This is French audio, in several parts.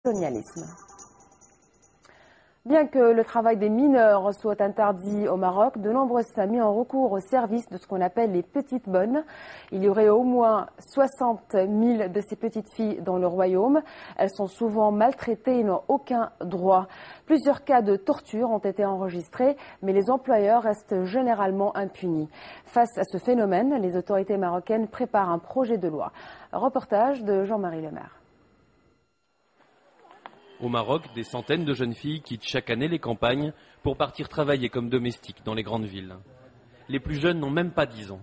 colonialisme. Bien que le travail des mineurs soit interdit au Maroc, de nombreuses familles ont recours au service de ce qu'on appelle les petites bonnes. Il y aurait au moins 60 000 de ces petites filles dans le royaume. Elles sont souvent maltraitées et n'ont aucun droit. Plusieurs cas de torture ont été enregistrés, mais les employeurs restent généralement impunis. Face à ce phénomène, les autorités marocaines préparent un projet de loi. Reportage de Jean-Marie Lemaire. Au Maroc, des centaines de jeunes filles quittent chaque année les campagnes pour partir travailler comme domestiques dans les grandes villes. Les plus jeunes n'ont même pas 10 ans.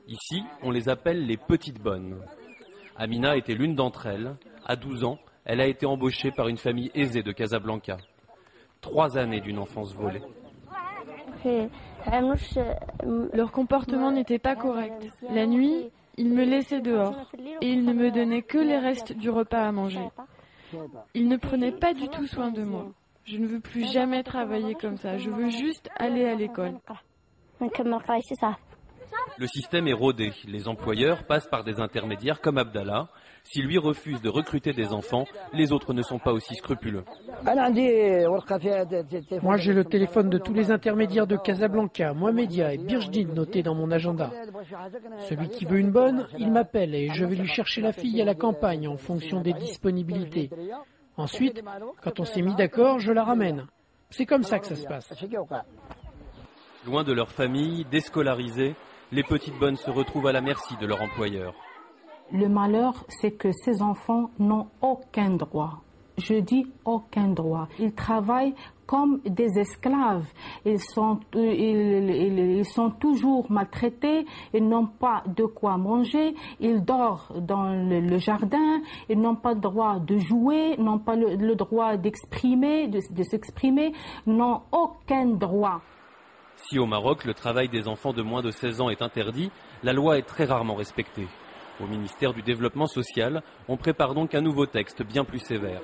Ici, on les appelle les petites bonnes. Amina était l'une d'entre elles. À 12 ans, elle a été embauchée par une famille aisée de Casablanca. 3 années d'une enfance volée. Leur comportement n'était pas correct. La nuit, ils me laissaient dehors et ils ne me donnaient que les restes du repas à manger. Ils ne prenaient pas du tout soin de moi. Je ne veux plus jamais travailler comme ça. Je veux juste aller à l'école. Le système est rodé. Les employeurs passent par des intermédiaires comme Abdallah. S'il lui refuse de recruter des enfants, les autres ne sont pas aussi scrupuleux. Moi, j'ai le téléphone de tous les intermédiaires de Casablanca, Mohamedia et Birjdine notés dans mon agenda. Celui qui veut une bonne, il m'appelle et je vais lui chercher la fille à la campagne en fonction des disponibilités. Ensuite, quand on s'est mis d'accord, je la ramène. C'est comme ça que ça se passe. Loin de leur famille, déscolarisées, les petites bonnes se retrouvent à la merci de leur employeur. Le malheur, c'est que ces enfants n'ont aucun droit. Je dis aucun droit. Ils travaillent comme des esclaves. Ils sont toujours maltraités. Ils n'ont pas de quoi manger. Ils dorment dans le jardin. Ils n'ont pas le droit de jouer, n'ont pas le droit d'exprimer, de s'exprimer, n'ont aucun droit. Si au Maroc, le travail des enfants de moins de 16 ans est interdit, la loi est très rarement respectée. Au ministère du Développement social, on prépare donc un nouveau texte bien plus sévère.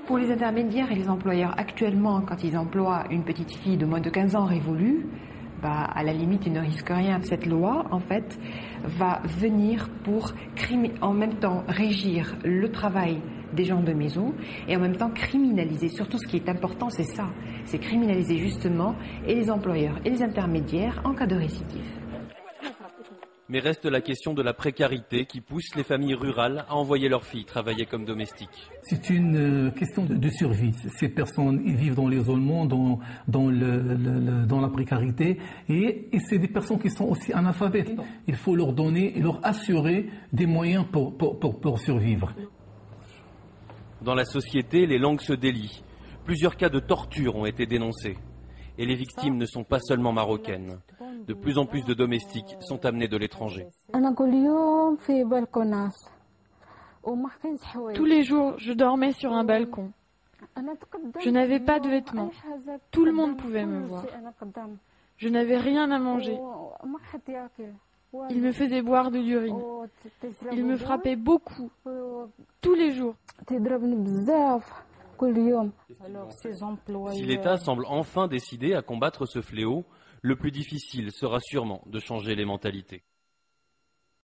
Pour les intermédiaires et les employeurs, actuellement, quand ils emploient une petite fille de moins de 15 ans révolue, à la limite, ils ne risquent rien. Cette loi, en fait, va venir pour en même temps régir le travail des gens de maison et en même temps criminaliser. Surtout, ce qui est important, c'est ça. C'est criminaliser justement et les employeurs et les intermédiaires en cas de récidive. Mais reste la question de la précarité qui pousse les familles rurales à envoyer leurs filles travailler comme domestiques. C'est une question de survie. Ces personnes ils vivent dans l'isolement, dans la précarité et c'est des personnes qui sont aussi analphabètes. Il faut leur donner et leur assurer des moyens pour survivre. Dans la société, les langues se délient. Plusieurs cas de torture ont été dénoncés. Et les victimes ne sont pas seulement marocaines. De plus en plus de domestiques sont amenés de l'étranger. Tous les jours, je dormais sur un balcon. Je n'avais pas de vêtements. Tout le monde pouvait me voir. Je n'avais rien à manger. Ils me faisaient boire de l'urine. Ils me frappaient beaucoup, tous les jours. Si l'État semble enfin décidé à combattre ce fléau, le plus difficile sera sûrement de changer les mentalités.